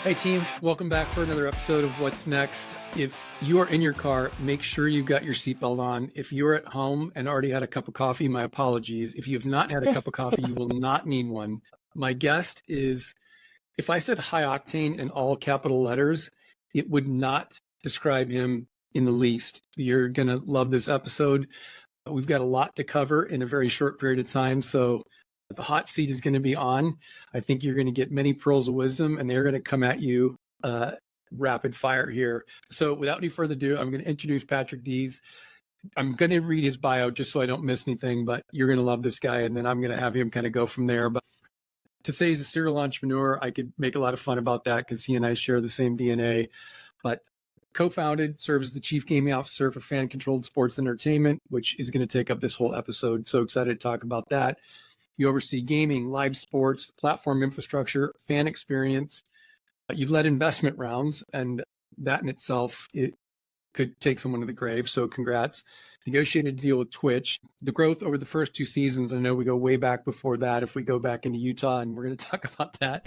Hey team, welcome back for another episode of What's Next. If you are in your car, make sure you've got your seatbelt on. If you're at home and already had a cup of coffee, my apologies. If you've not had a cup of coffee, you will not need one. My guest is, if I said high octane in all capital letters, it would not describe him in the least. You're going to love this episode. We've got a lot to cover in a very short period of time, so the hot seat is going to be on. I think you're going to get many pearls of wisdom, and they're going to come at you rapid fire here. So without any further ado, I'm going to introduce Patrick Dees. I'm going to read his bio just so I don't miss anything, but you're going to love this guy, and then I'm going to have him kind of go from there. But to say he's a serial entrepreneur, I could make a lot of fun about that because he and I share the same DNA. But co-founded, serves as the chief gaming officer for fan-controlled sports entertainment, which is going to take up this whole episode. So excited to talk about that. You oversee gaming, live sports, platform infrastructure, fan experience. You've led investment rounds, and that in itself, it could take someone to the grave. So congrats. Negotiated a deal with Twitch. The growth over the first two seasons, I know we go way back before that if we go back into Utah, and we're going to talk about that.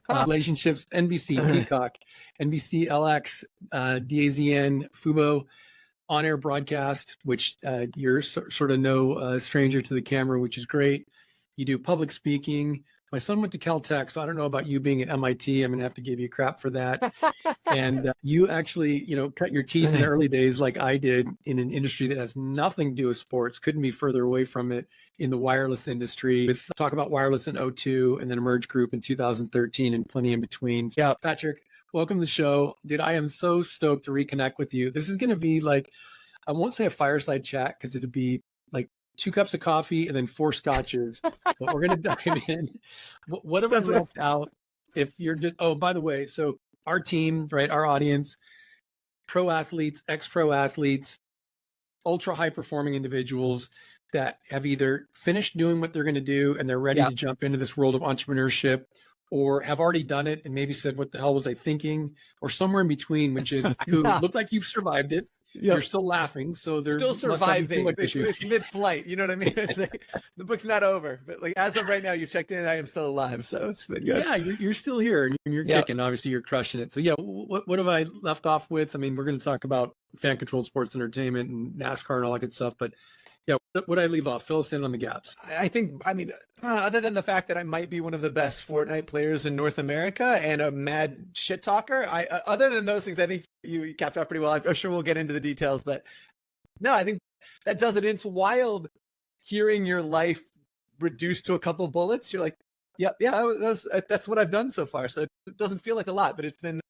Relationships, NBC, Peacock, NBC, LX, DAZN, Fubo, on-air broadcast, which you're sort of no stranger to the camera, which is great. You do public speaking. My son went to Caltech, so I don't know about you being at MIT. I'm going to have to give you crap for that. And you actually, cut your teeth in the early days like I did in an industry that has nothing to do with sports. Couldn't be further away from it in the wireless industry. With talk about wireless in 2002 and then Emerge Group in 2013 and plenty in between. So, yeah, Patrick, welcome to the show. Dude, I am so stoked to reconnect with you. This is going to be like, I won't say a fireside chat because it'd be like 2 cups of coffee and then 4 scotches, but we're going to dive in. What have I left out? If you're just, oh, by the way, so our team, right, our audience, pro athletes, ex-pro athletes, ultra high performing individuals that have either finished doing what they're going to do and they're ready to jump into this world of entrepreneurship, or have already done it and maybe said, what the hell was I thinking? Or somewhere in between, which is who look like you've survived it. Yep. You're still laughing, so they're still surviving. It's mid-flight. You know what I mean? It's like, the book's not over, but like as of right now, you checked in. I am still alive, so it's been good. Yeah, you're still here and you're kicking. Obviously, you're crushing it. So yeah, what have I left off with? I mean, we're going to talk about fan-controlled sports entertainment and NASCAR and all that good stuff, but yeah, what did I leave off? Fill us in on the gaps. I mean, other than the fact that I might be one of the best Fortnite players in North America and a mad shit talker, other than those things, I think you capped off pretty well. I'm sure we'll get into the details, but no, I think that does it. It's wild hearing your life reduced to a couple bullets. You're like, that's what I've done so far. So it doesn't feel like a lot, but it's been,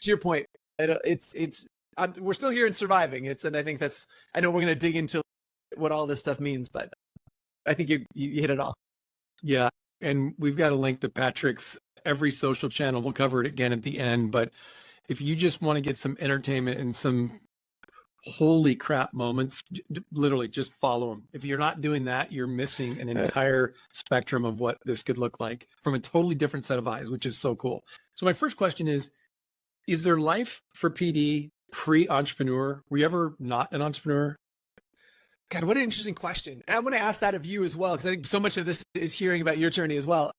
to your point, we're still here and surviving. And I think I know we're going to dig into what all this stuff means, but I think you hit it all. Yeah. And we've got a link to Patrick's every social channel. We'll cover it again at the end, but if you just want to get some entertainment and some holy crap moments, literally just follow him. If you're not doing that, you're missing an entire spectrum of what this could look like from a totally different set of eyes, which is so cool. So my first question is there life for PD pre-entrepreneur? Were you ever not an entrepreneur? God, what an interesting question. And I want to ask that of you as well, because I think so much of this is hearing about your journey as well.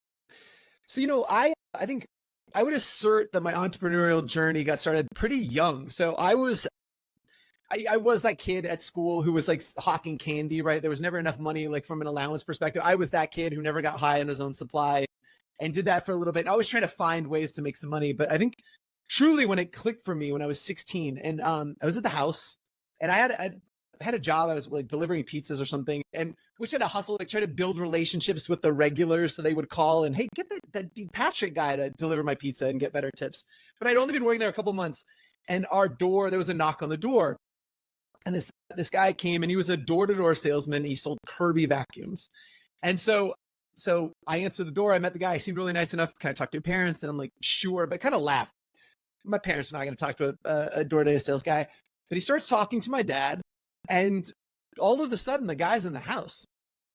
So, I think I would assert that my entrepreneurial journey got started pretty young. So I was that kid at school who was like hawking candy, right? There was never enough money, like from an allowance perspective. I was that kid who never got high on his own supply and did that for a little bit. I was trying to find ways to make some money. But I think truly when it clicked for me when I was 16 and I was at the house and I had a job. I was like delivering pizzas or something, and we tried to hustle, like try to build relationships with the regulars so they would call and, hey, get that Patrick guy to deliver my pizza and get better tips. But I'd only been working there a couple months, and there was a knock on the door, and this guy came and he was a door-to-door salesman. He sold Kirby vacuums, and so I answered the door. I met the guy. He seemed really nice enough. Kind of talk to your parents, and I'm like, sure, but kind of laughed. My parents are not going to talk to a door-to-door sales guy, but he starts talking to my dad. And all of a sudden, the guy's in the house.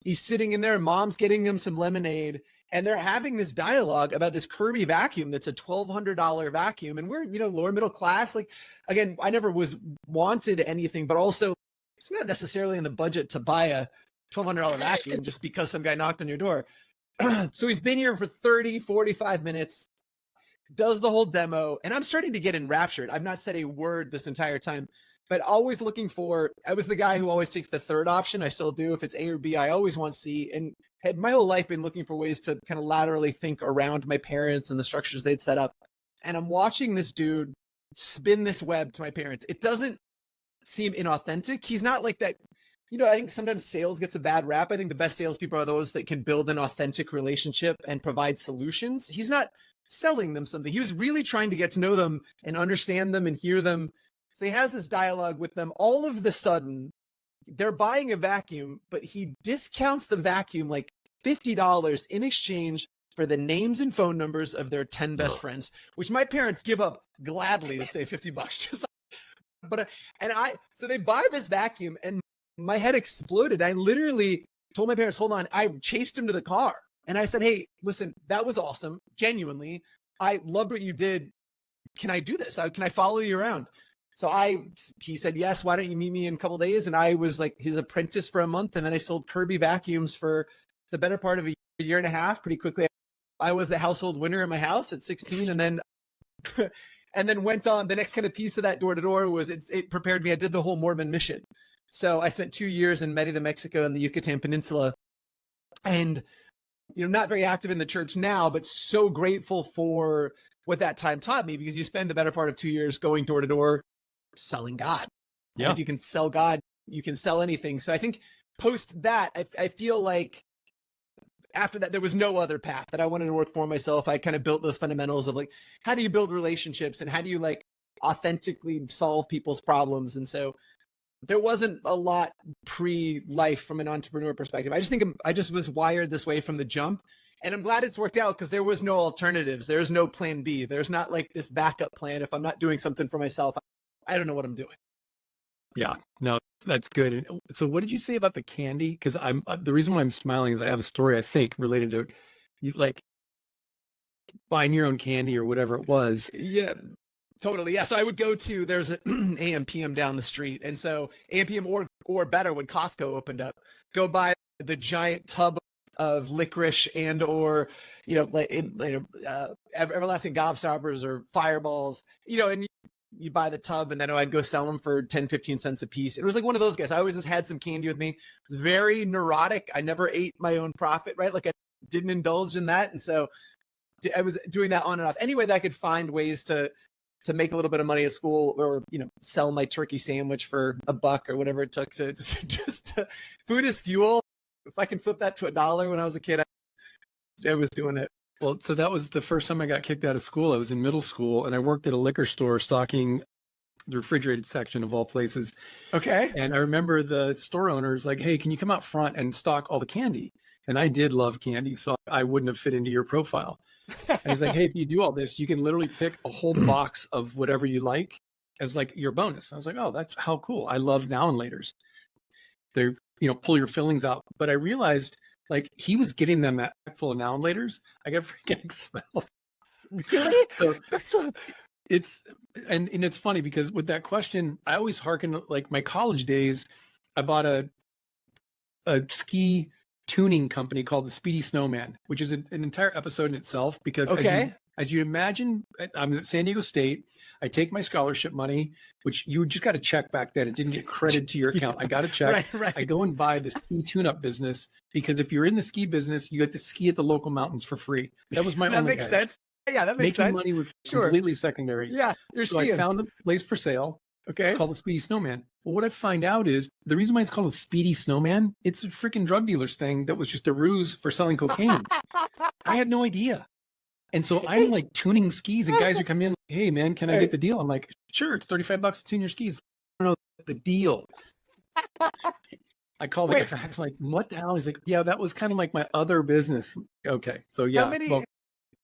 He's sitting in there, mom's getting him some lemonade, and they're having this dialogue about this Kirby vacuum that's a $1,200 vacuum. And we're, lower middle class. Like, again, I never wanted anything, but also it's not necessarily in the budget to buy a $1,200 vacuum just because some guy knocked on your door. So he's been here for 30, 45 minutes. does the whole demo, and I'm starting to get enraptured. I've not said a word this entire time, but always looking for, I was the guy who always takes the third option. I still do. If it's A or B, I always want C, and had my whole life been looking for ways to kind of laterally think around my parents and the structures they'd set up. And I'm watching this dude spin this web to my parents. It doesn't seem inauthentic. He's not like that. You know, I think sometimes sales gets a bad rap. I think the best salespeople are those that can build an authentic relationship and provide solutions. He's not selling them something. He was really trying to get to know them and understand them and hear them. So he has this dialogue with them. All of the sudden, they're buying a vacuum, but he discounts the vacuum like $50 in exchange for the names and phone numbers of their 10 best friends, which my parents give up gladly to save $50. Just so they buy this vacuum, and my head exploded. I literally told my parents, hold on. I chased him to the car and I said, hey, listen, that was awesome. Genuinely. I loved what you did. Can I do this? Can I follow you around? So he said, yes, why don't you meet me in a couple of days? And I was like his apprentice for a month. And then I sold Kirby vacuums for the better part of a year and a half. Pretty quickly, I was the household winner in my house at 16. And then, and then went on. The next kind of piece of that door to door was it prepared me. I did the whole Mormon mission. So I spent 2 years in Merida, Mexico, and the Yucatan Peninsula, and, you know, not very active in the church now, but so grateful for what that time taught me, because you spend the better part of 2 years going door to door selling God. Yeah. And if you can sell God, you can sell anything. So I think post that, I feel like after that, there was no other path that I wanted to work for myself. I kind of built those fundamentals of like, how do you build relationships and how do you like authentically solve people's problems? And so there wasn't a lot pre-life from an entrepreneur perspective. I just think I just was wired this way from the jump. And I'm glad it's worked out because there was no alternatives. There's no plan B. There's not like this backup plan. If I'm not doing something for myself, I don't know what I'm doing. Yeah, no, that's good. And so what did you say about the candy? Because the reason why I'm smiling is I have a story, I think, related to you, like buying your own candy or whatever it was. Yeah. Totally. Yeah. So I would go to, there's an AM PM down the street. And so AM PM or better, when Costco opened up, go buy the giant tub of licorice and, or, you know, everlasting gobstoppers or fireballs, you know, and you buy the tub, and then I'd go sell them for 10, 15 cents a piece. It was like one of those guys. I always just had some candy with me. It was very neurotic. I never ate my own profit, right? Like I didn't indulge in that. And so I was doing that on and off. Anyway, that I could find ways to make a little bit of money at school, or, you know, sell my turkey sandwich for $1 or whatever it took to just food is fuel. If I can flip that to $1 when I was a kid, I was doing it. Well, so that was the first time I got kicked out of school. I was in middle school and I worked at a liquor store stocking the refrigerated section of all places. Okay. And I remember the store owners like, hey, can you come out front and stock all the candy? And I did love candy, so I wouldn't have fit into your profile. And he's like, hey, if you do all this, you can literally pick a whole box of whatever you like as like your bonus. I was like, oh, that's how cool. I love now and laters. They're, you know, pull your fillings out. But I realized like he was getting them that full of now and laters. I got freaking expelled. Really? So it's funny because with that question, I always hearken like my college days. I bought a ski tuning company called the Speedy Snowman, which is an entire episode in itself, because as you imagine, I'm at San Diego State. I take my scholarship money, which you just got to check back then. It didn't get credited to your account. I got to check. Right. I go and buy the ski tune-up business, because if you're in the ski business, you get to ski at the local mountains for free. That was my only makes sense. Yeah, that makes Making sense. money was completely secondary. Yeah, you're skiing. I found a place for sale. Okay. It's called the Speedy Snowman. Well, what I find out is the reason why it's called a Speedy Snowman, it's a freaking drug dealer's thing that was just a ruse for selling cocaine. I had no idea. And so I'm like tuning skis, and guys are coming in like, hey man, can I get the deal? I'm like, sure, it's $35 to tune your skis. I don't know the deal. I called the guy, I'm like, what the hell? He's like, yeah, that was kind of like my other business. Okay. So yeah.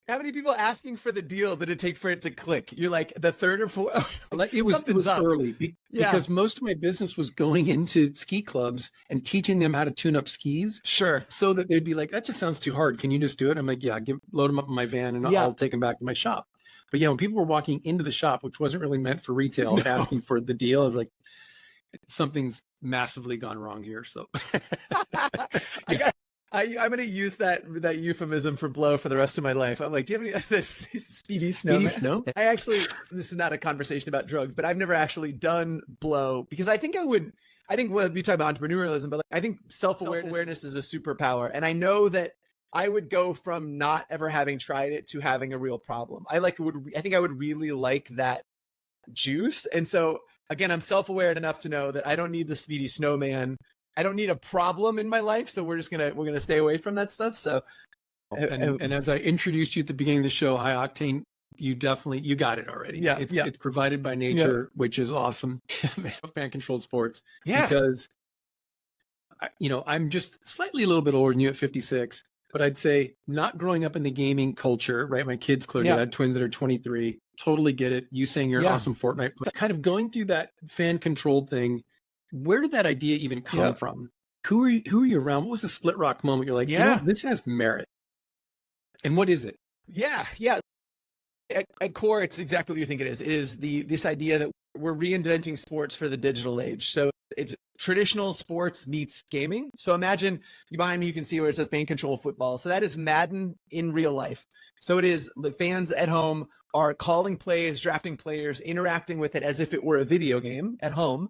How many people asking for the deal did it take for it to click? You're like the third or fourth. It was early because most of my business was going into ski clubs and teaching them how to tune up skis. Sure. So that they'd be like, that just sounds too hard. Can you just do it? I'm like, yeah, load them up in my van and I'll take them back to my shop. But yeah, when people were walking into the shop, which wasn't really meant for retail, asking for the deal, I was like, something's massively gone wrong here. So I'm going to use that euphemism for blow for the rest of my life. I'm like, do you have any this speedy snowman? Snow? I actually, this is not a conversation about drugs, but I've never actually done blow because I think I would. I think when we talk about entrepreneurialism, but like, I think self-awareness is a superpower, and I know that I would go from not ever having tried it to having a real problem. I think I would really like that juice, and so again, I'm self-aware enough to know that I don't need the speedy snowman. I don't need a problem in my life, so we're gonna stay away from that stuff. So, And as I introduced you at the beginning of the show, high octane, you got it already. Yeah, it's provided by nature, which is awesome. Fan controlled sports, because I'm just slightly a little bit older than you at 56, but I'd say not growing up in the gaming culture, right? My kids clearly had twins that are 23. Totally get it. You saying you're an awesome Fortnite player, kind of going through that fan controlled thing. Where did that idea even come from? Who are you around? What was the split rock moment? You're like, this has merit. And what is it? Yeah. At core, it's exactly what you think it is. It is this idea that we're reinventing sports for the digital age. So it's traditional sports meets gaming. So imagine behind me, you can see where it says fan control football. So that is Madden in real life. So it is the fans at home are calling plays, drafting players, interacting with it as if it were a video game at home.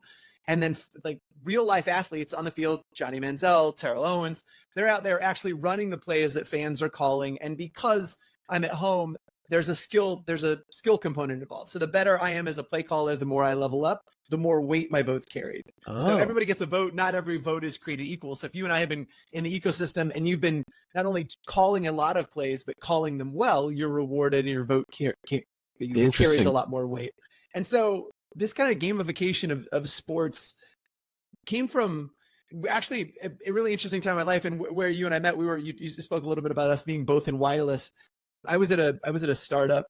And then like real life athletes on the field, Johnny Manziel, Terrell Owens, they're out there actually running the plays that fans are calling. And because I'm at home, there's a skill component involved. So the better I am as a play caller, the more I level up, the more weight my vote's carried. So everybody gets a vote. Not every vote is created equal. So if you and I have been in the ecosystem and you've been not only calling a lot of plays, but calling them well, you're rewarded and your vote carries a lot more weight. And so this kind of gamification of sports came from actually a really interesting time in my life, and where you and I met. You spoke a little bit about us being both in wireless. I was at a startup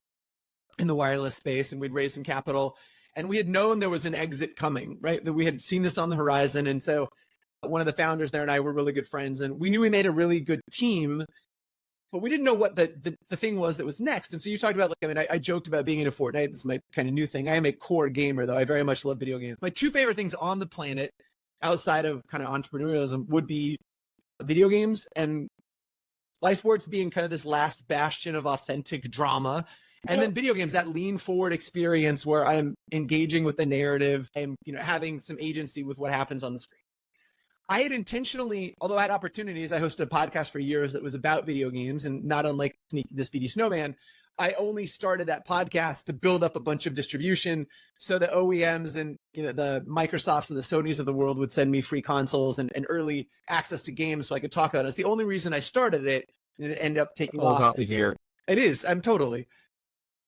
in the wireless space, and we'd raised some capital, and we had known there was an exit coming, right? That we had seen this on the horizon, and so one of the founders there and I were really good friends, and we knew we made a really good team. But we didn't know what the thing was that was next. And so you talked about, I joked about being into Fortnite. That's my kind of new thing. I am a core gamer, though. I very much love video games. My two favorite things on the planet outside of kind of entrepreneurialism would be video games and live sports being kind of this last bastion of authentic drama. And then video games, that lean forward experience where I'm engaging with the narrative and, having some agency with what happens on the screen. I had intentionally, although I had opportunities, I hosted a podcast for years that was about video games, and not unlike the Speedy Snowman, I only started that podcast to build up a bunch of distribution so the OEMs and the Microsofts and the Sonys of the world would send me free consoles and early access to games so I could talk about it. It's the only reason I started it, and it ended up taking off. Here. It is. I'm totally.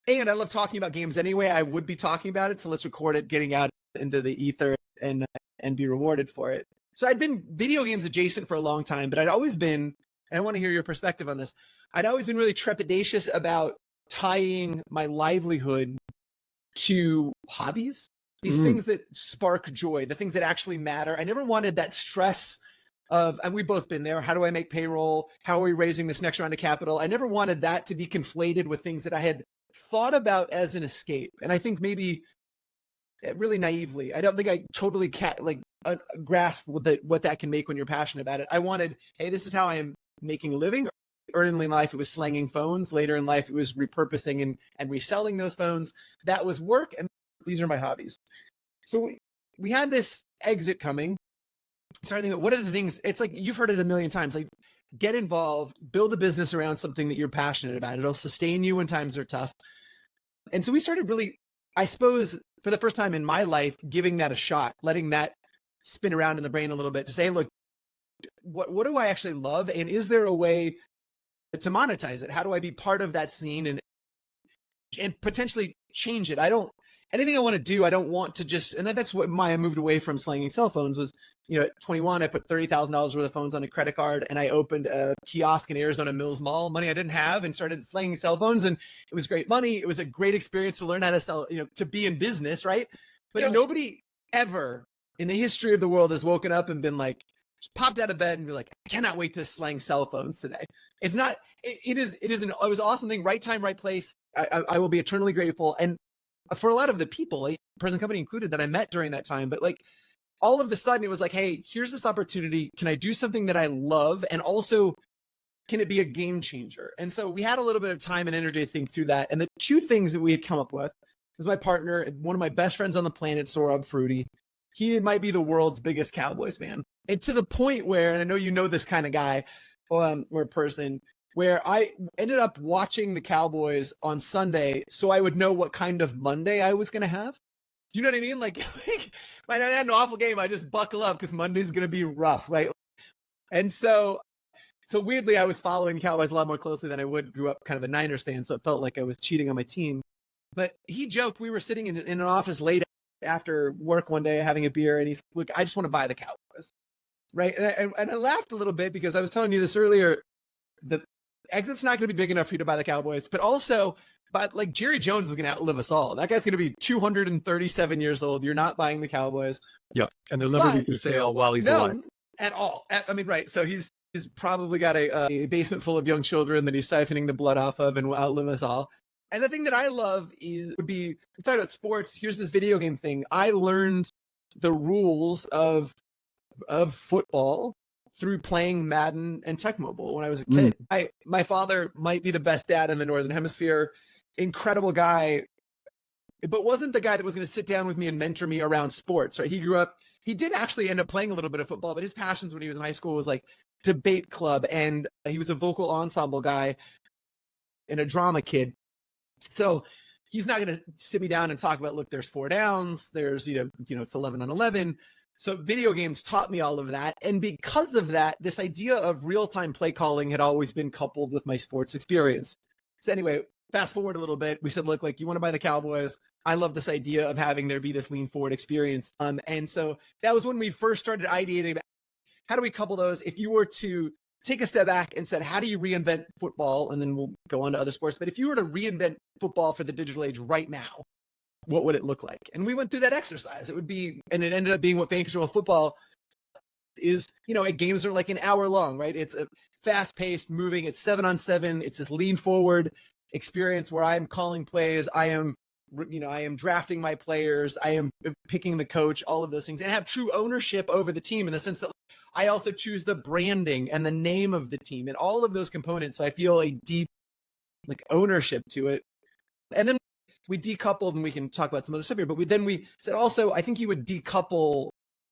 And I love talking about games anyway. I would be talking about it, so let's record it, getting out into the ether and be rewarded for it. So I'd been video games adjacent for a long time, but I'd always been, and I want to hear your perspective on this, I'd always been really trepidatious about tying my livelihood to hobbies, these things that spark joy, the things that actually matter. I never wanted that stress of, and we've both been there, how do I make payroll? How are we raising this next round of capital? I never wanted that to be conflated with things that I had thought about as an escape. And I think maybe really naively, I don't think I totally grasp what that can make when you're passionate about it. I wanted, hey, this is how I am making a living. Early in life, it was slanging phones. Later in life, it was repurposing and reselling those phones. That was work, and these are my hobbies. So we had this exit coming. Started thinking, what are the things? It's like you've heard it a million times. Like, get involved, build a business around something that you're passionate about. It'll sustain you when times are tough. And so we started really, I suppose, for the first time in my life, giving that a shot, letting that spin around in the brain a little bit to say, look, what do I actually love? And is there a way to monetize it? How do I be part of that scene and potentially change it? Anything I want to do, I don't want to just, and that's why I moved away from slanging cell phones was, at 21, I put $30,000 worth of phones on a credit card, and I opened a kiosk in Arizona Mills Mall, money I didn't have, and started slanging cell phones. And it was great money. It was a great experience to learn how to sell, to be in business, right? But nobody ever in the history of the world has woken up and been like, just popped out of bed and be like, I cannot wait to slang cell phones today. It's not, it was an awesome thing, right time, right place. I will be eternally grateful. And for a lot of the people, present company included, that I met during that time, but all of a sudden it was like, hey, here's this opportunity. Can I do something that I love? And also, can it be a game changer? And so we had a little bit of time and energy to think through that. And the two things that we had come up with was my partner, one of my best friends on the planet, Saurabh Fruity. He might be the world's biggest Cowboys fan. And to the point where, and I know you know this kind of guy or person, where I ended up watching the Cowboys on Sunday so I would know what kind of Monday I was going to have. You know what I mean? Like when I had an awful game, I just buckle up because Monday's going to be rough, right? And so weirdly, I was following Cowboys a lot more closely than I would. Grew up kind of a Niners fan, so it felt like I was cheating on my team. But he joked, we were sitting in an office late after work one day having a beer, and he's like, look, I just want to buy the Cowboys, right? And I laughed a little bit because I was telling you this earlier. The exit's not going to be big enough for you to buy the Cowboys, but also, but like Jerry Jones is going to outlive us all. That guy's going to be 237 years old. You're not buying the Cowboys. Yeah, and they'll never be for sale while he's alive. At all. I mean, right. So he's probably got a basement full of young children that he's siphoning the blood off of and will outlive us all. And the thing that I love would be, we talk about sports. Here's this video game thing. I learned the rules of football through playing Madden and Tech Mobile when I was a kid. My father might be the best dad in the Northern Hemisphere, incredible guy, but wasn't the guy that was going to sit down with me and mentor me around sports, right? He grew up, he did actually end up playing a little bit of football, but his passions when he was in high school was like debate club, and he was a vocal ensemble guy and a drama kid. So he's not going to sit me down and talk about, look, there's 4 downs, there's, it's 11 on 11. So video games taught me all of that. And because of that, this idea of real-time play calling had always been coupled with my sports experience. So anyway, fast forward a little bit. We said, look, like, you want to buy the Cowboys? I love this idea of having there be this lean forward experience. And so that was when we first started ideating about how do we couple those? If you were to take a step back and said, how do you reinvent football? And then we'll go on to other sports. But if you were to reinvent football for the digital age right now, what would it look like? And we went through that exercise. It would be, and it ended up being what fan control football is. Games are like an hour long, right? It's a fast paced, moving. It's 7-on-7. It's this lean forward experience where I'm calling plays. I am drafting my players. I am picking the coach, all of those things, and have true ownership over the team in the sense that I also choose the branding and the name of the team and all of those components. So I feel a deep ownership to it. And then we decoupled, and we can talk about some other stuff here, but we said also, I think you would decouple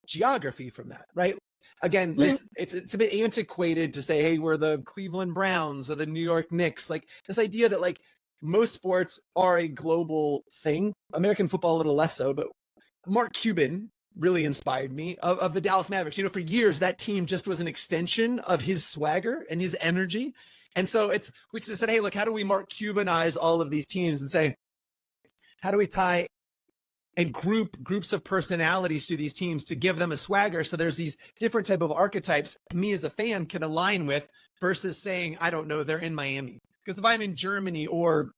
geography from that, right? Again, it's a bit antiquated to say, hey, we're the Cleveland Browns or the New York Knicks. Like this idea that most sports are a global thing. American football a little less so, but Mark Cuban really inspired me of the Dallas Mavericks. For years that team just was an extension of his swagger and his energy. And so we said, hey, look, how do we Mark Cubanize all of these teams and say, how do we tie and groups of personalities to these teams to give them a swagger? So there's these different type of archetypes me as a fan can align with versus saying, I don't know, they're in Miami. Because if I'm in Germany or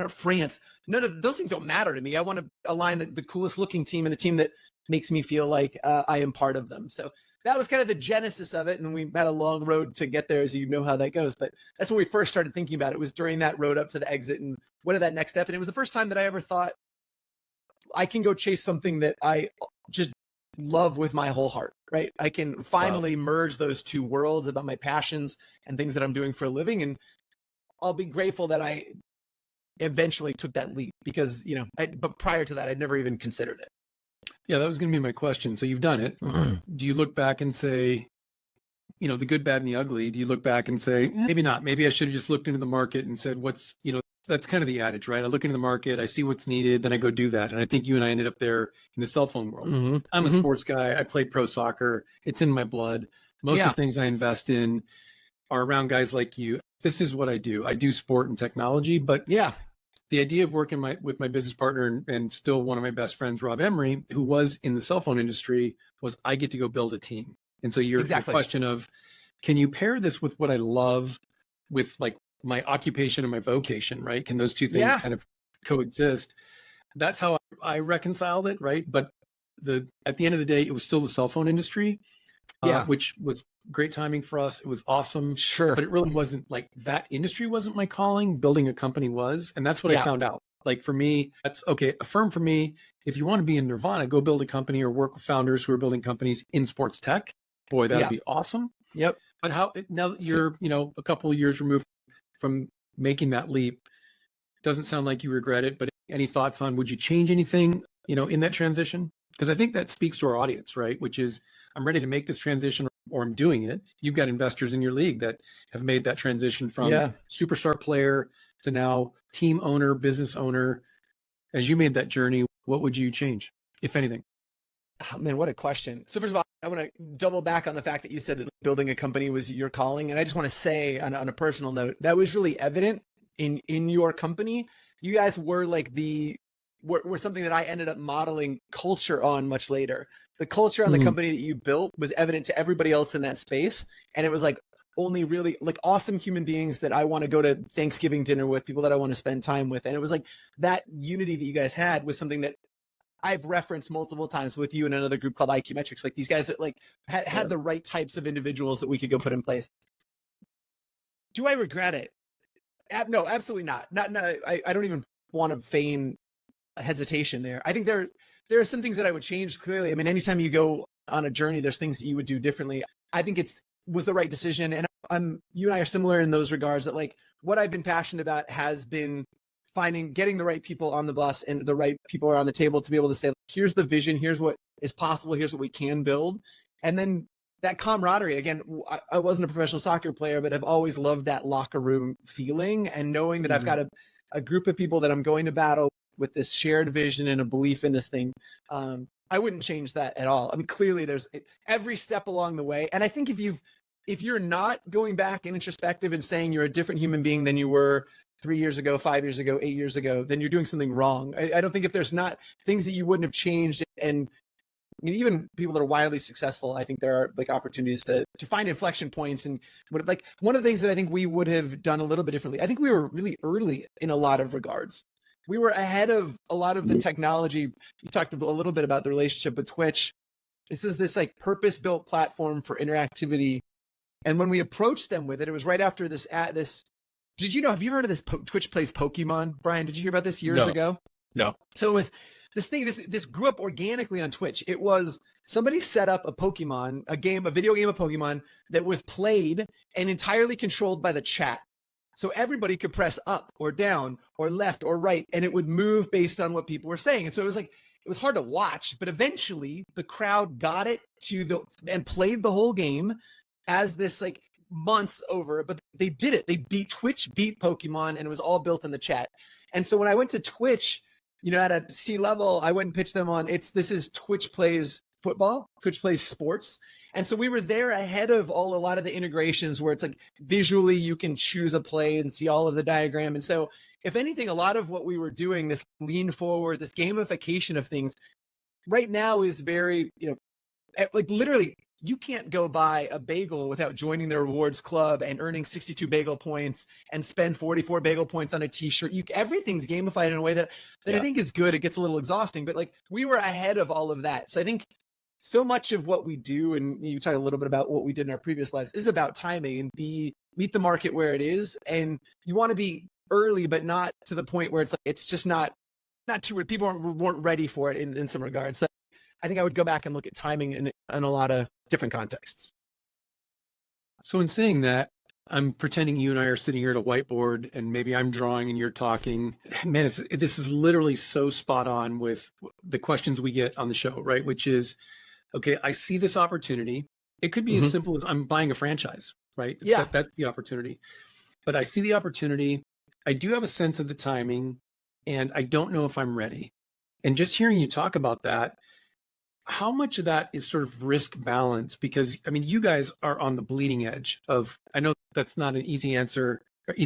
France, none of those things don't matter to me. I want to align the coolest looking team and the team that makes me feel like I am part of them. So that was kind of the genesis of it. And we had a long road to get there, as you know how that goes. But that's when we first started thinking about it. It was during that road up to the exit and what did that next step. And it was the first time that I ever thought I can go chase something that I just love with my whole heart, right? I can finally merge those two worlds about my passions and things that I'm doing for a living. And I'll be grateful that I eventually took that leap because, but prior to that, I'd never even considered it. Yeah, that was going to be my question. So you've done it. Do you look back and say, the good, bad, and the ugly? Do you look back and say, maybe not, maybe I should have just looked into the market and said, that's kind of the adage, right? I look into the market, I see what's needed, then I go do that. And I think you and I ended up there in the cell phone world. I'm a sports guy. I played pro soccer. It's in my blood. Most of the things I invest in are around guys like you. This is what I do. I do sport and technology, but the idea of working with my business partner and still one of my best friends, Rob Emery, who was in the cell phone industry, was I get to go build a team. And so your question of, can you pair this with what I love with my occupation and my vocation, right? Can those two things kind of coexist? That's how I reconciled it, right? But at the end of the day, it was still the cell phone industry, which was great timing for us. It was awesome. Sure. But it really wasn't that industry wasn't my calling. Building a company was. And that's what I found out. Like for me, that's okay. Affirm for me, if you want to be in Nirvana, go build a company or work with founders who are building companies in sports tech. Boy, that'd Yeah. be awesome. Yep. But how now that you're, a couple of years removed from making that leap, doesn't sound like you regret it, but any thoughts on would you change anything, in that transition? Because I think that speaks to our audience, right? Which is I'm ready to make this transition or I'm doing it. You've got investors in your league that have made that transition from Yeah. superstar player to now team owner, business owner. As you made that journey, what would you change, if anything? Oh, man, what a question. So first of all, I want to double back on the fact that you said that building a company was your calling. And I just want to say on a personal note, that was really evident in your company. You guys were like were something that I ended up modeling culture on much later. The culture on the company that you built was evident to everybody else in that space. And it was like only really like awesome human beings that I want to go to Thanksgiving dinner with, people that I want to spend time with. And it was like that unity that you guys had was something that I've referenced multiple times with you and another group called IQ Metrics, like these guys that like had the right types of individuals that we could go put in place. Do I regret it? No, absolutely not. I don't even want to feign hesitation there. I think there are some things that I would change clearly. I mean, anytime you go on a journey, there's things that you would do differently. I think was the right decision. And you and I are similar in those regards that like what I've been passionate about has been getting the right people on the bus and the right people around the table to be able to say, here's the vision, here's what is possible, here's what we can build. And then that camaraderie, again, I wasn't a professional soccer player, but I've always loved that locker room feeling and knowing that I've got a group of people that I'm going to battle with this shared vision and a belief in this thing. I wouldn't change that at all. I mean, clearly there's every step along the way. And I think if you're not going back and introspective and saying you're a different human being than you were 3 years ago, 5 years ago, 8 years ago, then you're doing something wrong. I don't think if there's not things that you wouldn't have changed, and I mean, even people that are wildly successful, I think there are like opportunities to find inflection points. And like one of the things that I think we would have done a little bit differently, I think we were really early in a lot of regards. We were ahead of a lot of the technology. You talked a little bit about the relationship with Twitch. This is this like purpose-built platform for interactivity. And when we approached them with it, it was right after this. Did you know? Have you heard of this? Twitch plays Pokemon, Brian? Did you hear about this years ago? No. So it was this thing. This grew up organically on Twitch. It was somebody set up a Pokemon, a video game of Pokemon that was played and entirely controlled by the chat. So everybody could press up or down or left or right, and it would move based on what people were saying. And so it was hard to watch, but eventually the crowd got it and played the whole game as this like months over, but they did it. Twitch beat Pokemon, and it was all built in the chat. And so when I went to Twitch, at a C level, I went and pitched them on this is Twitch plays football, Twitch plays sports. And so we were there ahead of a lot of the integrations where it's like visually you can choose a play and see all of the diagram. And so if anything, a lot of what we were doing, this lean forward, this gamification of things right now is very, like literally you can't go buy a bagel without joining the rewards club and earning 62 bagel points and spend 44 bagel points on a t-shirt. Everything's gamified in a way that I think is good. It gets a little exhausting, but like we were ahead of all of that. So I think so much of what we do, and you talk a little bit about what we did in our previous lives, is about timing and meet the market where it is. And you want to be early, but not to the point where it's like, it's just not too, people weren't ready for it in some regards. So I think I would go back and look at timing in a lot of different contexts. So in saying that, I'm pretending you and I are sitting here at a whiteboard and maybe I'm drawing and you're talking. Man, this is literally so spot on with the questions we get on the show, right? Which is, okay, I see this opportunity. It could be as simple as I'm buying a franchise, right? Yeah. That's the opportunity. But I see the opportunity. I do have a sense of the timing and I don't know if I'm ready. And just hearing you talk about that, how much of that is sort of risk balance? Because I mean, you guys are on the bleeding edge of, I know that's not an easy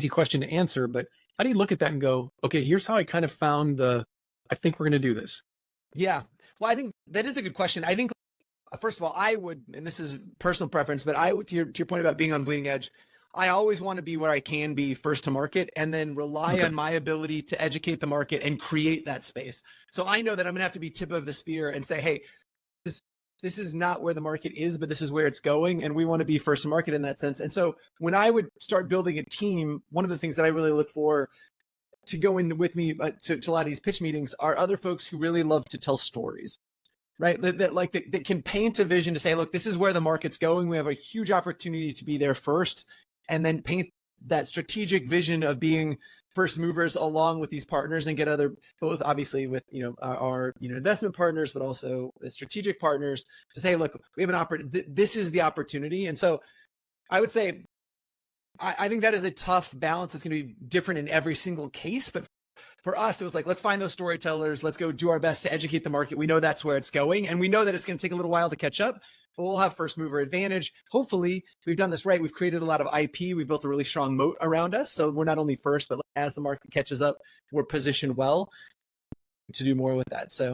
question to answer, but how do you look at that and go, okay, here's how I kind of found I think we're going to do this. Yeah. Well, I think that is a good question. I think, first of all, I would, and this is personal preference, but I would, to your point about being on bleeding edge, I always want to be where I can be first to market and then rely on my ability to educate the market and create that space. So I know that I'm going to have to be tip of the spear and say, hey, this is not where the market is, but this is where it's going. And we want to be first to market in that sense. And so when I would start building a team, one of the things that I really look for to go in with me to a lot of these pitch meetings are other folks who really love to tell stories, right? That can paint a vision to say, look, this is where the market's going. We have a huge opportunity to be there first, and then paint that strategic vision of being first movers along with these partners, and get other, both obviously with, our investment partners, but also the strategic partners, to say, look, we have an opportunity. This is the opportunity. And so I would say, I think that is a tough balance. It's going to be different in every single case, but for us, it was like, let's find those storytellers. Let's go do our best to educate the market. We know that's where it's going, and we know that it's going to take a little while to catch up, but we'll have first mover advantage. Hopefully, we've done this right. We've created a lot of IP. We've built a really strong moat around us. So we're not only first, but as the market catches up, we're positioned well to do more with that. So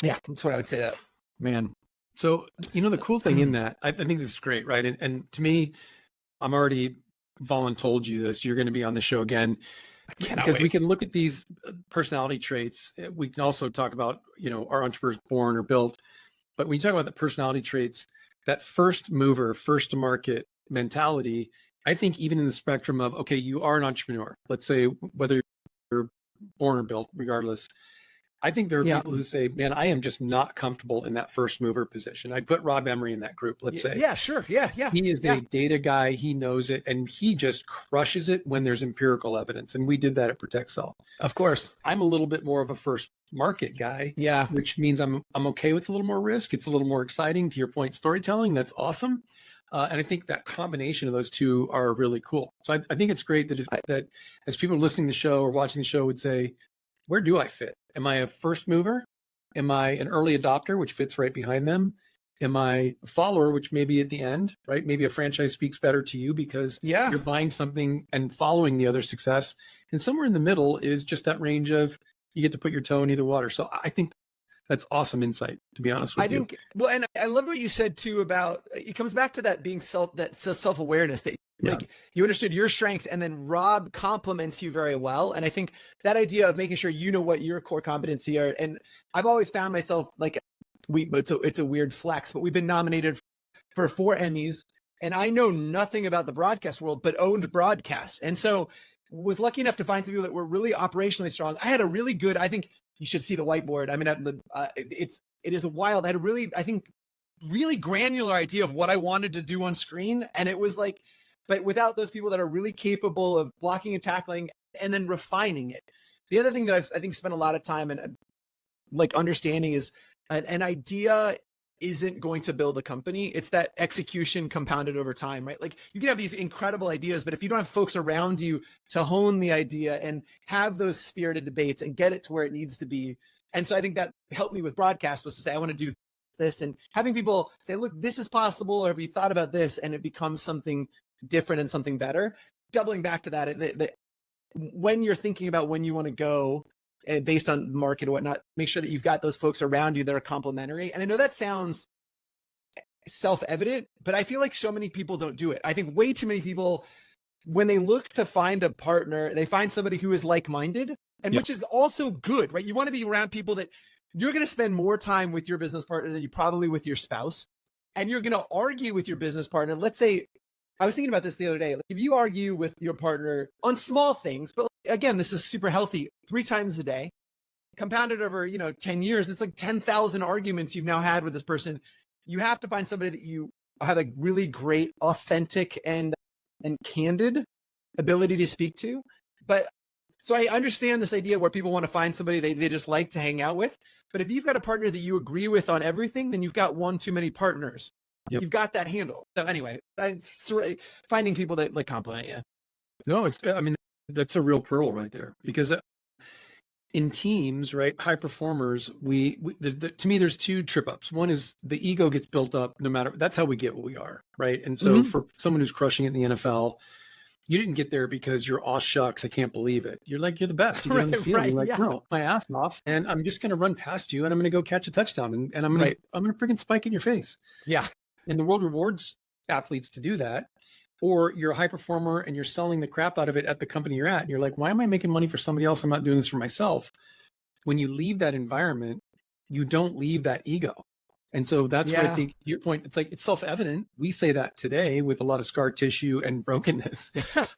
yeah, that's what I would say that. Man. So, the cool thing in that, I think this is great, right? And to me, I'm already told you this, you're going to be on the show again, because we can look at these personality traits. We can also talk about, our entrepreneurs born or built, but when you talk about the personality traits, that first mover, first to market mentality, I think even in the spectrum of, okay, you are an entrepreneur, let's say whether you're born or built, regardless, I think there are people who say, man, I am just not comfortable in that first mover position. I'd put Rob Emery in that group, let's say. Yeah, sure. Yeah. He is a data guy. He knows it, and he just crushes it when there's empirical evidence. And we did that at ProtectCell. Of course. I'm a little bit more of a first market guy. Yeah. Which means I'm okay with a little more risk. It's a little more exciting. To your point, storytelling, that's awesome. And I think that combination of those two are really cool. So I think it's great that as people listening to the show or watching the show would say, where do I fit? Am I a first mover? Am I an early adopter, which fits right behind them? Am I a follower, which may be at the end, right? Maybe a franchise speaks better to you because you're buying something and following the other success. And somewhere in the middle is just that range of you get to put your toe in either water. So I think that's awesome insight, to be honest with you. I think, well, and I love what you said too about, it comes back to that being self-awareness, that like you understood your strengths, and then Rob compliments you very well. And I think that idea of making sure you know what your core competency are. And I've always found myself like, it's a weird flex, but we've been nominated for 4 Emmys, and I know nothing about the broadcast world, but owned broadcasts. And so was lucky enough to find some people that were really operationally strong. I had a really good, I think you should see the whiteboard. I mean, it is a wild, I had a really, I think, really granular idea of what I wanted to do on screen. And it was like, but without those people that are really capable of blocking and tackling and then refining it. The other thing that I think spent a lot of time and like understanding is an idea isn't going to build a company. It's that execution compounded over time, right? Like you can have these incredible ideas, but if you don't have folks around you to hone the idea and have those spirited debates and get it to where it needs to be. And so I think that helped me with broadcast, was to say, I want to do this, and having people say, look, this is possible, or have you thought about this? And it becomes something different and something better. Doubling back to that, when you're thinking about when you want to go, and based on market or whatnot, make sure that you've got those folks around you that are complementary. And I know that sounds self-evident, but I feel like so many people don't do it. I think way too many people, when they look to find a partner, they find somebody who is like-minded, and which is also good, right? You want to be around people that you're going to spend more time with your business partner than you probably with your spouse. And you're going to argue with your business partner. Let's say, I was thinking about this the other day. Like if you argue with your partner on small things, but again, this is super healthy, 3 times a day, compounded over, 10 years, it's like 10,000 arguments you've now had with this person. You have to find somebody that you have a really great, authentic and candid ability to speak to. But so I understand this idea where people want to find somebody they just like to hang out with. But if you've got a partner that you agree with on everything, then you've got one too many partners. Yep. You've got that handle. So anyway, finding people that like complement you. No, that's a real pearl right there, because in teams, right, high performers, to me, there's 2 trip ups. One is the ego gets built up no matter, that's how we get what we are, right? And so for someone who's crushing it in the NFL, you didn't get there because you're, aw shucks, I can't believe it. You're like, you're the best. You get on the field, you're like, no, my ass off, and I'm just going to run past you, and I'm going to go catch a touchdown, and I'm going to freaking spike in your face. Yeah. And the world rewards athletes to do that. Or you're a high performer and you're selling the crap out of it at the company you're at. And you're like, why am I making money for somebody else? I'm not doing this for myself. When you leave that environment, you don't leave that ego. And so that's what I Yeah. think, to your point, it's like, it's self-evident. We say that today with a lot of scar tissue and brokenness.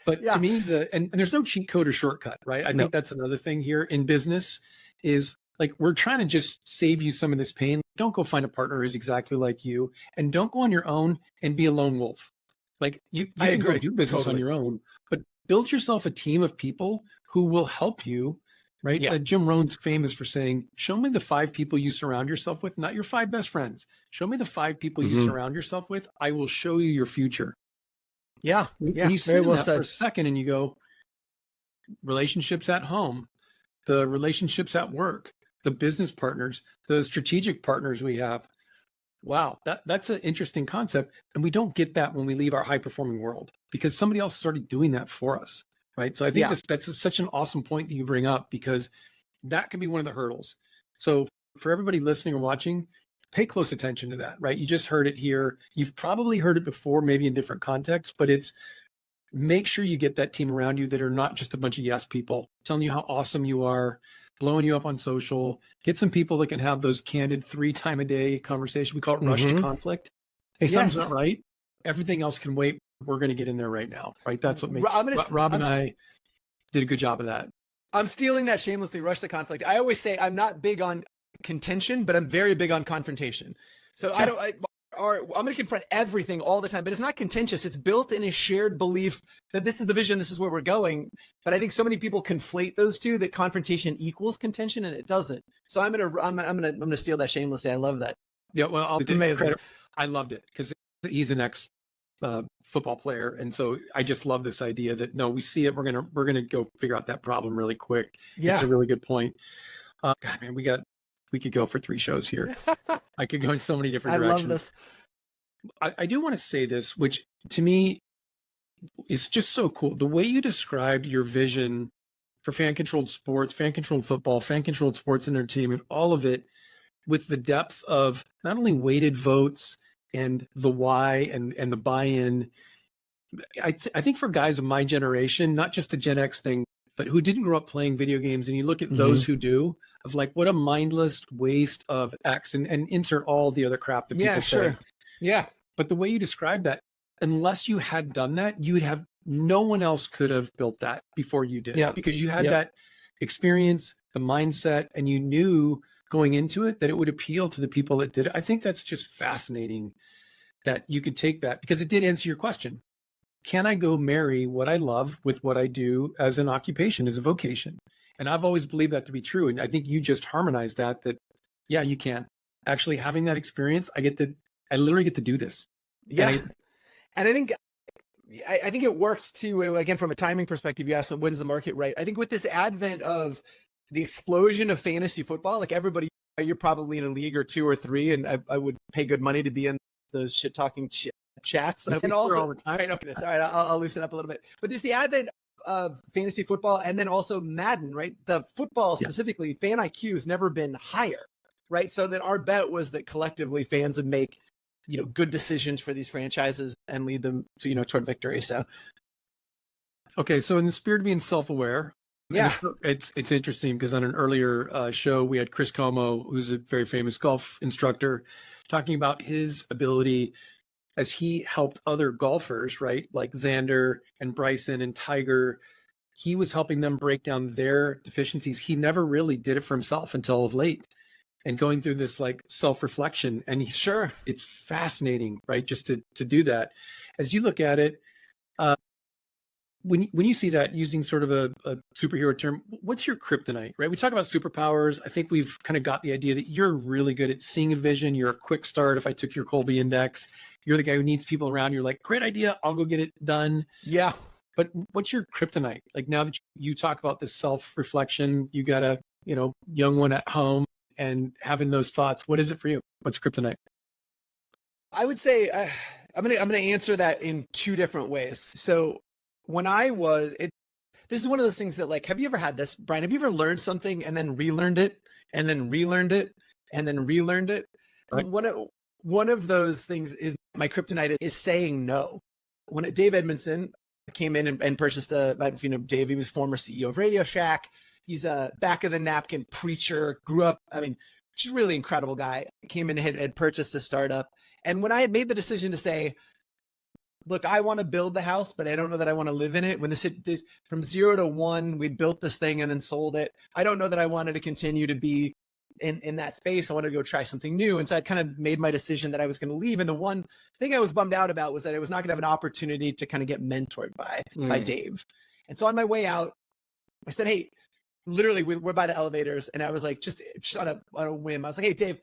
But Yeah. to me, and there's no cheat code or shortcut, right? I No. think that's another thing here in business is like, we're trying to just save you some of this pain. Don't go find a partner who's exactly like you, and don't go on your own and be a lone wolf. Like you I can go agree. do business on Totally. your own, but build yourself a team of people who will help you, right? Yeah. Jim Rohn's famous for saying, show me the 5 people you surround yourself with, not your 5 best friends. Show me the 5 people you surround yourself with. I will show you your future. Yeah. Yeah. And you sit Very in well that for a said. second and you go, relationships at home, the relationships at work, the business partners, the strategic partners we have. Wow, that's an interesting concept. And we don't get that when we leave our high performing world because somebody else is already doing that for us. Right. So I think Yeah. that's such an awesome point that you bring up because that can be one of the hurdles. So for everybody listening or watching, pay close attention to that, right? You just heard it here. You've probably heard it before, maybe in different contexts, but it's make sure you get that team around you that are not just a bunch of yes people telling you how awesome you are, blowing you up on social. Get some people that can have those candid 3 time a day conversation. We call it rush to conflict. Hey, something's Yes. not right. Everything else can wait. We're going to get in there right now, right? That's what makes Rob and I did a good job of that. I'm stealing that shamelessly. Rush to conflict. I always say I'm not big on contention, but I'm very big on confrontation. So Yeah. I'm going to confront everything all the time, but it's not contentious. It's built in a shared belief that this is the vision, this is where we're going. But I think so many people conflate those two, that confrontation equals contention, and it doesn't. So I'm gonna steal that shamelessly. I love that. Yeah, well, I'll It's amazing. credit. I loved it because he's an ex football player, and so I just love this idea that no, we see it. We're gonna go figure out that problem really quick. Yeah. It's a really good point. God, man, we could go for 3 shows here. I could go in so many different directions. I love this. I do want to say this, which to me is just so cool. The way you described your vision for fan-controlled sports, fan-controlled football, fan-controlled sports entertainment, all of it with the depth of not only weighted votes and the why and the buy-in. I think for guys of my generation, not just the Gen X thing, but who didn't grow up playing video games, and you look at those who do, of like, what a mindless waste of X, and insert all the other crap that people say. Yeah. But the way you describe that, unless you had done that, you would have, no one else could have built that before you did. Yeah. Because you had that experience, the mindset, and you knew going into it that it would appeal to the people that did it. I think that's just fascinating that you could take that, because it did answer your question. Can I go marry what I love with what I do as an occupation, as a vocation? And I've always believed that to be true. And I think you just harmonized that yeah, you can. Actually having that experience, I literally get to do this. Yeah. And I think it works too, again, from a timing perspective. You asked when's the market right? I think with this advent of the explosion of fantasy football, like everybody, you're probably in a league or 2 or 3, and I would pay good money to be in the shit talking chats. And also, all the time. Right, okay, sorry, I'll loosen up a little bit. But there's the advent of fantasy football, and then also Madden, right? The football specifically, fan IQ has never been higher, right? So then our bet was that collectively fans would make, good decisions for these franchises and lead them to, toward victory. So, okay. So in the spirit of being self-aware, it's interesting because on an earlier show, we had Chris Como, who's a very famous golf instructor, talking about his ability as he helped other golfers, right? Like Xander and Bryson and Tiger. He was helping them break down their deficiencies. He never really did it for himself until of late, and going through this like self-reflection. And it's fascinating, right? Just to do that. As you look at it, when you see that, using sort of a superhero term, what's your kryptonite, right? We talk about superpowers. I think we've kind of got the idea that you're really good at seeing a vision. You're a quick start. If I took your Colby Index, you're the guy who needs people around. You're like, great idea, I'll go get it done. Yeah. But what's your kryptonite? Like, now that you talk about this self-reflection, you got a young one at home and having those thoughts, what is it for you? What's kryptonite? I would say I'm gonna answer that in 2 different ways. So when this is one of those things that, like, have you ever had this, Brian? Have you ever learned something and then relearned it and then relearned it and then relearned it? Right. One of those things is my kryptonite is saying no. When Dave Edmondson came in and purchased Dave, he was former CEO of Radio Shack. He's a back of the napkin preacher, grew up, she's a really incredible guy, came in and had purchased a startup. And when I had made the decision to say, look, I want to build the house, but I don't know that I want to live in it. When this from 0 to 1, we built this thing and then sold it. I don't know that I wanted to continue to be in that space. I wanted to go try something new. And so I kind of made my decision that I was going to leave. And the one thing I was bummed out about was that I was not going to have an opportunity to kind of get mentored by Dave. And so on my way out, I said, hey, literally we're by the elevators. And I was like, just on a whim, I was like, hey, Dave,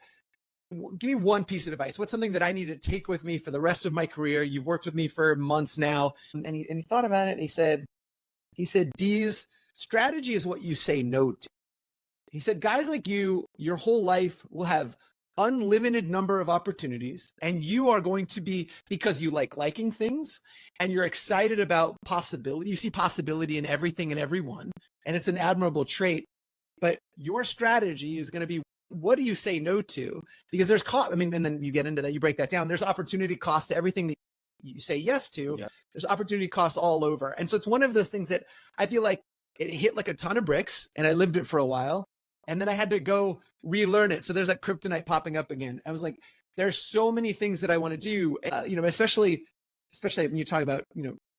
give me one piece of advice. What's something that I need to take with me for the rest of my career? You've worked with me for months now. And he thought about it and he said, Dees, strategy is what you say no to. He said, guys like you, your whole life will have unlimited number of opportunities, and you are going to be, because you like liking things and you're excited about possibility. You see possibility in everything and everyone, and it's an admirable trait. But your strategy is going to be, what do you say no to? Because there's cost. I mean, and then you get into that, you break that down. There's opportunity cost to everything that you say yes to. Yeah. There's opportunity cost all over. And so it's one of those things that I feel like it hit like a ton of bricks, and I lived it for a while. And then I had to go relearn it. So there's that kryptonite popping up again. I was like, there's so many things that I want to do, especially when you talk about,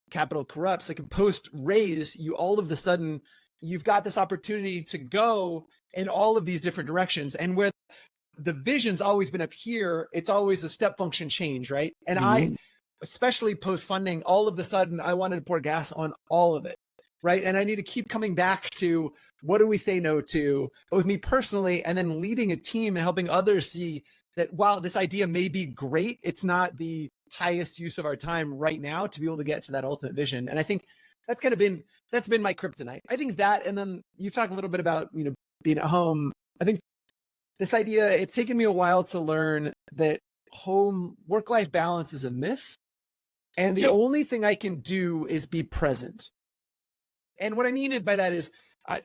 capital corrupts, like post raise, you all of the sudden, you've got this opportunity to go in all of these different directions. And where the vision's always been up here, it's always a step function change, right? And I, especially post funding, all of the sudden, I wanted to pour gas on all of it, right? And I need to keep coming back to, what do we say no to, but with me personally, and then leading a team and helping others see that while this idea may be great, it's not the highest use of our time right now to be able to get to that ultimate vision. And I think that's been my kryptonite. I think that, and then you talk a little bit about, being at home. I think this idea, it's taken me a while to learn that home work-life balance is a myth. And the only thing I can do is be present. And what I mean by that is,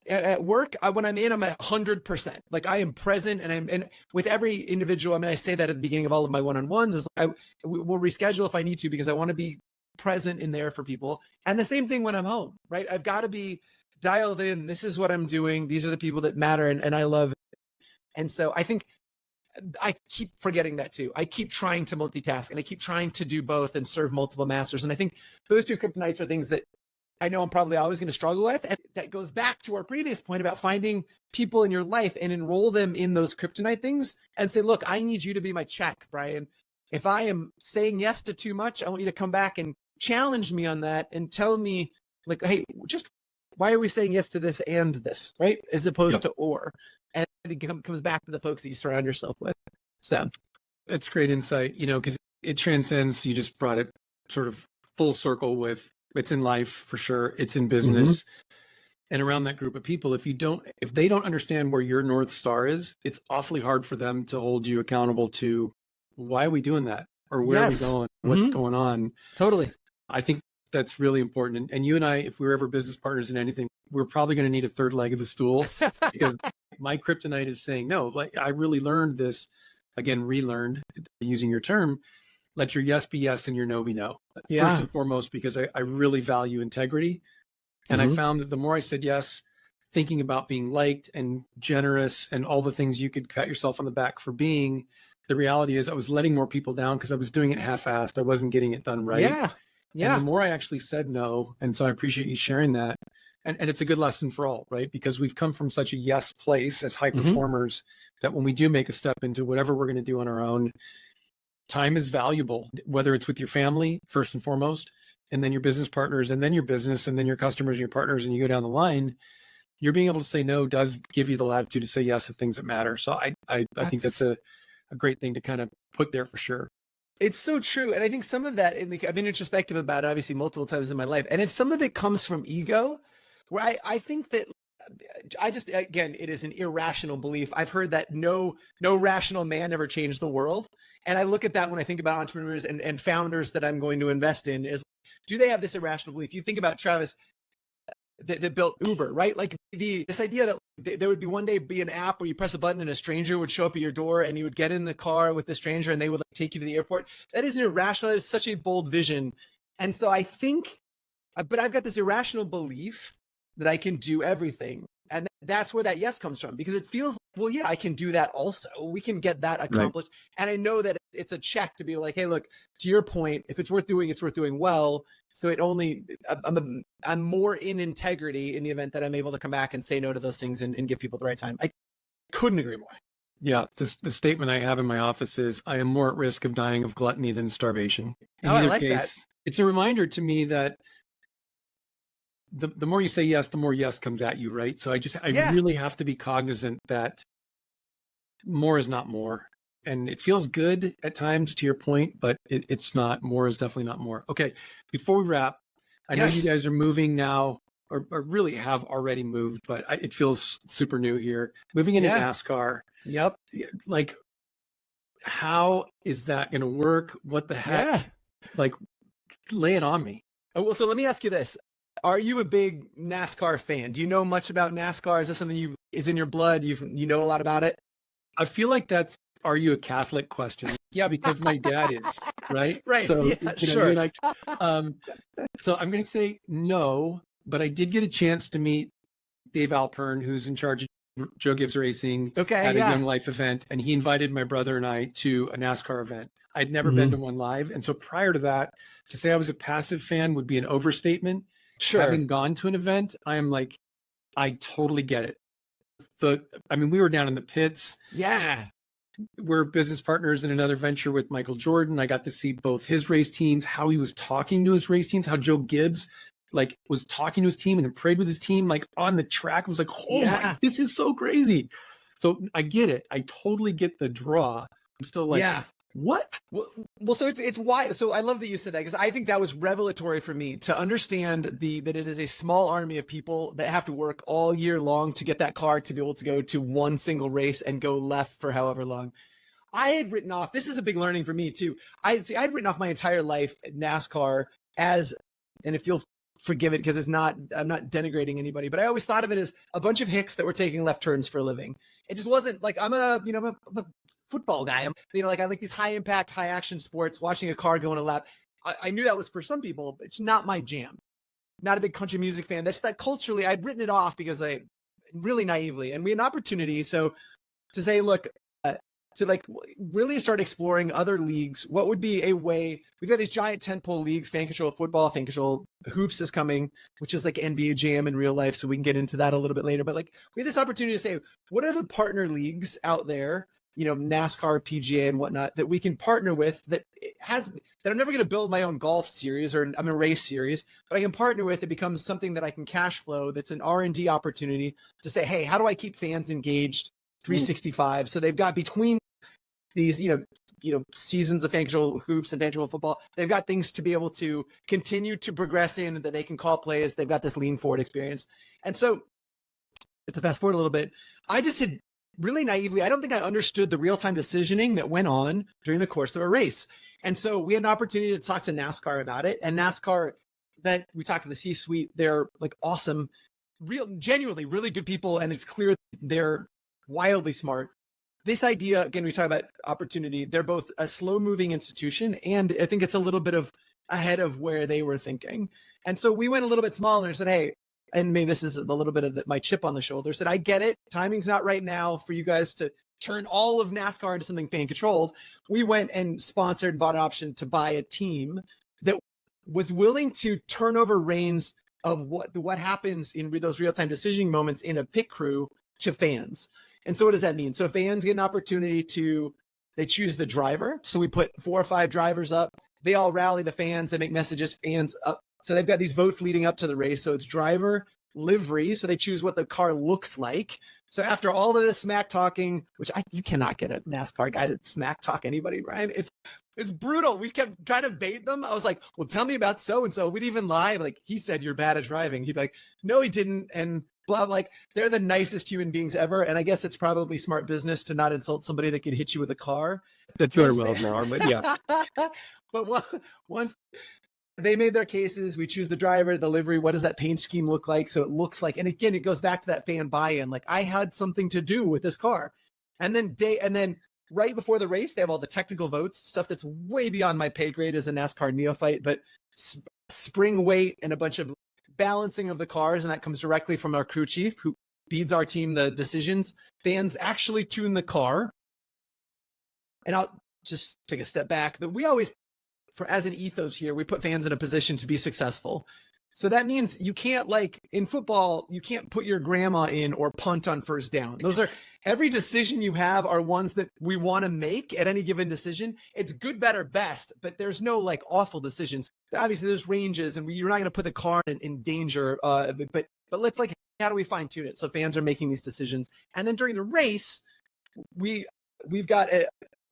at work, when I'm 100%. Like I am present, and with every individual. I mean, I say that at the beginning of all of my one-on-ones is we'll reschedule if I need to, because I want to be present in there for people. And the same thing when I'm home, right? I've got to be dialed in. This is what I'm doing. These are the people that matter, and I love it. And so I think I keep forgetting that too. I keep trying to multitask, and I keep trying to do both and serve multiple masters. And I think those two kryptonites are things that I know I'm probably always going to struggle with. And that goes back to our previous point about finding people in your life and enroll them in those kryptonite things and say, look, I need you to be my check, Brian. If I am saying yes to too much, I want you to come back and challenge me on that and tell me, like, hey, just why are we saying yes to this and this, right? As opposed to or. And I think it comes back to the folks that you surround yourself with. So that's great insight, because it transcends, you just brought it sort of full circle with, it's in life for sure. It's in business. And around that group of people, if they don't understand where your North Star is, it's awfully hard for them to hold you accountable to, why are we doing that? Or where are we going? What's going on? Totally. I think that's really important. And you and I, if we're ever business partners in anything, we're probably going to need a third leg of the stool, because my kryptonite is saying, no, like I really learned this, again, relearned, using your term, let your yes be yes and your no be no. First and foremost, because I really value integrity. And I found that the more I said yes, thinking about being liked and generous and all the things you could cut yourself on the back for being, the reality is I was letting more people down because I was doing it half-assed. I wasn't getting it done right. And the more I actually said no, and so I appreciate you sharing that. And it's a good lesson for all, right? Because we've come from such a yes place as high performers that when we do make a step into whatever we're going to do on our own, time is valuable, whether it's with your family, first and foremost, and then your business partners, and then your business, and then your customers and your partners, and you go down the line. You're being able to say no does give you the latitude to say yes to things that matter. So I think that's a great thing to kind of put there for sure. It's so true. And I think some of that, I've been introspective about it, obviously multiple times in my life. And some of it comes from ego, where I think that again, it is an irrational belief. I've heard that no rational man ever changed the world. And I look at that when I think about entrepreneurs and founders that I'm going to invest in, is, do they have this irrational belief? You think about Travis that built Uber, right? Like this idea that there would be one day be an app where you press a button and a stranger would show up at your door, and you would get in the car with the stranger and they would take you to the airport. That isn't irrational. That is such a bold vision. And so I think, but I've got this irrational belief that I can do everything. And that's where that yes comes from, because it feels well, yeah, I can do that also. We can get that Right. accomplished. And I know that it's a check to be like, hey, look, to your point, if it's worth doing, it's worth doing well. So I'm more in integrity in the event that I'm able to come back and say no to those things and give people the right time. I couldn't agree more. Yeah. The statement I have in my office is I am more at risk of dying of gluttony than starvation. In Oh, I either like that. case, it's a reminder to me that the more you say yes, the more yes comes at you, right? So I Yeah. really have to be cognizant that more is not more. And it feels good at times, to your point, but it's not. More is definitely not more. Okay, before we wrap, I know you Yes. guys are moving now, or really have already moved, but it feels super new here. Moving into Yeah. NASCAR, Yep. like, how is that going to work? What the heck? Yeah. Like, lay it on me. Oh, well, so let me ask you this. Are you a big NASCAR fan? Do you know much about NASCAR? Is this something you is in your blood? You know a lot about it? I feel like that's, are you a Catholic question? Yeah, because my dad is, right? Right. So, Yeah, you know, sure. so I'm going to say no, but I did get a chance to meet Dave Alpern, who's in charge of Joe Gibbs Racing, Okay. at a Yeah. Young Life event, and he invited my brother and I to a NASCAR event. I'd never been to one live. And so prior to that, to say I was a passive fan would be an overstatement. Sure. Having gone to an event, I am like, I totally get it. I mean, we were down in the pits. Yeah. We're business partners in another venture with Michael Jordan. I got to see both his race teams, how he was talking to his race teams, how Joe Gibbs like was talking to his team and then prayed with his team, like on the track. I was like, oh my, this is so crazy. So I get it. I totally get the draw. I'm still like, yeah. What? Well, so it's why. So I love that you said that, because I think that was revelatory for me to understand that it is a small army of people that have to work all year long to get that car to be able to go to one single race and go left for however long. I had written off, this is a big learning for me too. I'd written off my entire life at NASCAR as, and if you'll forgive it because I'm not denigrating anybody, but I always thought of it as a bunch of hicks that were taking left turns for a living. It just wasn't like, I'm a football guy. I like these high impact, high action sports, watching a car go in a lap. I knew that was for some people, but it's not my jam. Not a big country music fan. That's that culturally, I'd written it off because I really naively, and we had an opportunity. So to say, look, to like really start exploring other leagues, what would be a way? We've got these giant tentpole leagues, fan control football, fan control hoops is coming, which is like NBA Jam in real life. So we can get into that a little bit later. But like we had this opportunity to say, what are the partner leagues out there? NASCAR, PGA, and whatnot that we can partner with that I'm never going to build my own golf series or I'm a race series, but I can partner with. It becomes something that I can cash flow. That's an R&D opportunity to say, hey, how do I keep fans engaged 365? So they've got between these, seasons of fan control hoops and fan control football, they've got things to be able to continue to progress in that they can call plays. They've got this lean forward experience. And so to fast forward a little bit, I just had really naively, I don't think I understood the real-time decisioning that went on during the course of a race. And so we had an opportunity to talk to NASCAR about it. And NASCAR, that we talked to the C-suite, they're like awesome, genuinely really good people. And it's clear they're wildly smart. This idea, again, we talk about opportunity. They're both a slow-moving institution, and I think it's a little bit of ahead of where they were thinking. And so we went a little bit smaller and said, hey, and maybe this is a little bit of my chip on the shoulder, said, I get it. Timing's not right now for you guys to turn all of NASCAR into something fan controlled. We went and sponsored and bought an option to buy a team that was willing to turn over reins of what happens in those real-time decisioning moments in a pit crew to fans. And so what does that mean? So fans get an opportunity they choose the driver. So we put 4 or 5 drivers up. They all rally the fans. They make messages, fans up. So they've got these votes leading up to the race. So it's driver, livery. So they choose what the car looks like. So after all of this smack talking, which you cannot get a NASCAR guy to smack talk anybody, Brian. It's brutal. We kept trying to bait them. I was like, well, tell me about so-and-so. We'd even lie. Like, he said, you're bad at driving. He'd be like, no, he didn't. And blah, like, they're the nicest human beings ever. And I guess it's probably smart business to not insult somebody that could hit you with a car. That's very well known, but yeah. But once they made their cases, we choose the driver, the livery. What does that paint scheme look like? So it looks like, and again, it goes back to that fan buy-in. Like, I had something to do with this car. And then right before the race, they have all the technical votes, stuff that's way beyond my pay grade as a NASCAR neophyte, but spring weight and a bunch of balancing of the cars. And that comes directly from our crew chief, who feeds our team the decisions. Fans actually tune the car. And I'll just take a step back. That we always, as an ethos here, we put fans in a position to be successful. So that means you can't, like in football, you can't put your grandma in or punt on first down. Those are, every decision you have are ones that we want to make at any given decision. It's good, better, best, but there's no like awful decisions. Obviously there's ranges and you're not going to put the car in danger. But let's like, how do we fine tune it? So fans are making these decisions. And then during the race, we're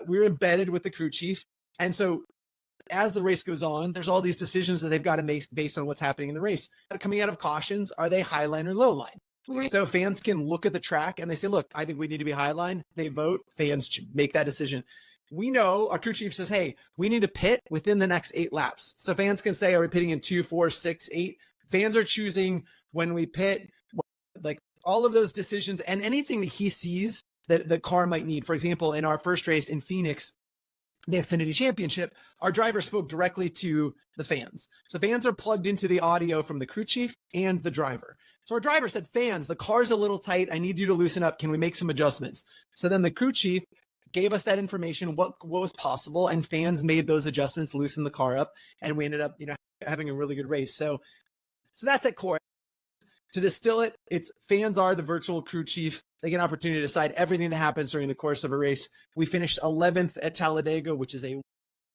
embedded with the crew chief. And so as the race goes on, there's all these decisions that they've got to make based on what's happening in the race. Coming out of cautions, are they high line or low line? So fans can look at the track and they say, look, I think we need to be high line. They vote, fans make that decision. We know our crew chief says, hey, we need to pit within the next 8 laps. So fans can say, are we pitting in 2, 4, 6, 8? Fans are choosing when we pit, like all of those decisions and anything that he sees that the car might need. For example, in our first race in Phoenix, the Xfinity Championship, our driver spoke directly to the fans. So fans are plugged into the audio from the crew chief and the driver. So our driver said, fans, the car's a little tight. I need you to loosen up. Can we make some adjustments? So then the crew chief gave us that information, what was possible, and fans made those adjustments, loosened the car up, and we ended up, having a really good race. So that's at core. To distill it, it's fans are the virtual crew chief. They get an opportunity to decide everything that happens during the course of a race. We finished 11th at Talladega, which is a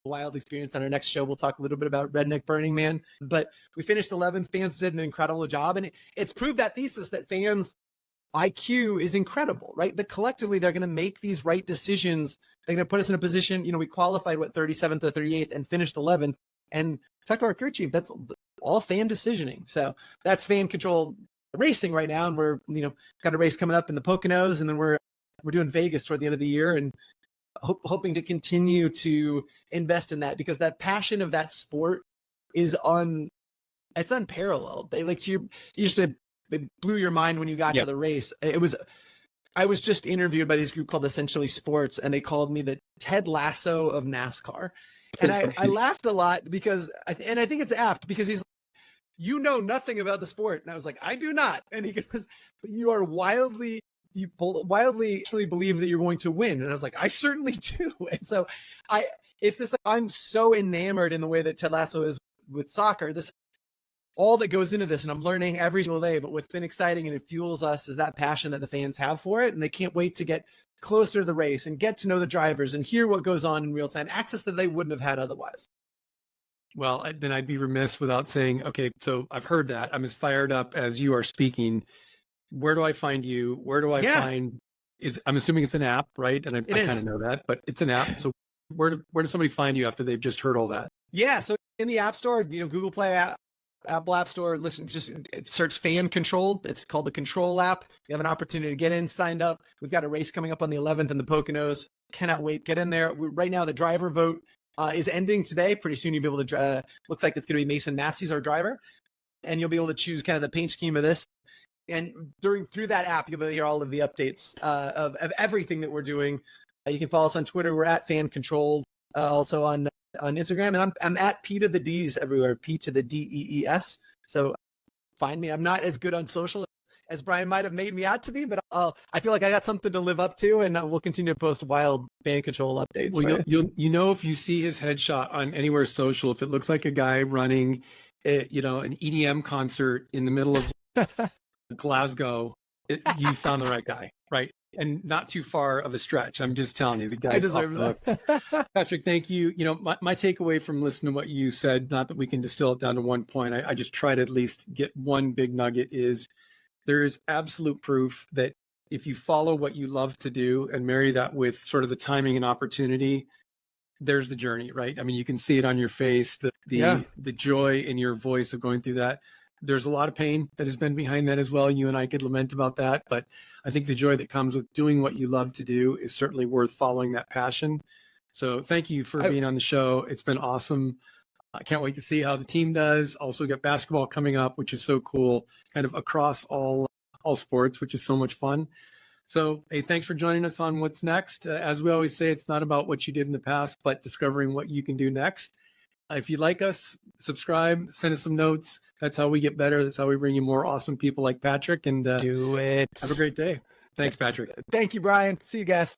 wild experience. On our next show, we'll talk a little bit about Redneck Burning Man. But we finished 11th. Fans did an incredible job. And it's proved that thesis that fans' IQ is incredible, right? That collectively, they're going to make these right decisions. They're going to put us in a position, we qualified, 37th or 38th and finished 11th. And talk to our crew chief, that's all fan decisioning. So that's fan control racing right now. And we're, got a race coming up in the Poconos, and then we're doing Vegas toward the end of the year, and hoping to continue to invest in that, because that passion of that sport is it's unparalleled. It blew your mind when you got to the race. I was just interviewed by this group called Essentially Sports, and they called me the Ted Lasso of NASCAR. And I laughed a lot because, I think it's apt, because he's, nothing about the sport. And I was like, I do not. And he goes, you wildly actually believe that you're going to win. And I was like, I certainly do. And so I'm so enamored in the way that Ted Lasso is with soccer, all that goes into this, and I'm learning every single day. But what's been exciting and it fuels us is that passion that the fans have for it. And they can't wait to get closer to the race and get to know the drivers and hear what goes on in real time, access that they wouldn't have had otherwise. Well, then I'd be remiss without saying, okay, so I've heard that. I'm as fired up as you are speaking. Where do I find you? Where do I find, I'm assuming it's an app, right? And I kind of know that, but it's an app. So where does somebody find you after they've just heard all that? Yeah. So in the App Store, Google Play Apple App Store, just search Fan Control. It's called the Control app. You have an opportunity to get in, signed up. We've got a race coming up on the 11th in the Poconos. Cannot wait. Get in there. Right now, the driver vote is ending today. Pretty soon you'll be able to, looks like it's going to be Mason Massey's our driver. And you'll be able to choose kind of the paint scheme of this. And through that app, you'll be able to hear all of the updates of everything that we're doing. You can follow us on Twitter. We're at Fan Controlled. Also on Instagram, and I'm at P to the Dees everywhere. P to the DEES. So find me. I'm not as good on social as Brian might have made me out to be, but I feel like I got something to live up to, and we'll continue to post wild fan control updates. Well, if you see his headshot on anywhere social, if it looks like a guy running, an EDM concert in the middle of Glasgow, you found the right guy, right? And not too far of a stretch. I'm just telling you, the guy. I deserve that. Patrick, thank you. My takeaway from listening to what you said, not that we can distill it down to one point, I just try to at least get one big nugget, is there is absolute proof that if you follow what you love to do and marry that with sort of the timing and opportunity, there's the journey, right? I mean, you can see it on your face, the joy in your voice of going through that. There's a lot of pain that has been behind that as well. You and I could lament about that, but I think the joy that comes with doing what you love to do is certainly worth following that passion. So thank you for being on the show. It's been awesome. I can't wait to see how the team does. Also got basketball coming up, which is so cool, kind of across all sports, which is so much fun. So, hey, thanks for joining us on What's Next. As we always say, it's not about what you did in the past, but discovering what you can do next. If you like us, subscribe, send us some notes. That's how we get better. That's how we bring you more awesome people like Patrick. And Do it. have a great day. Thanks, Patrick. Thank you, Brian. See you guys.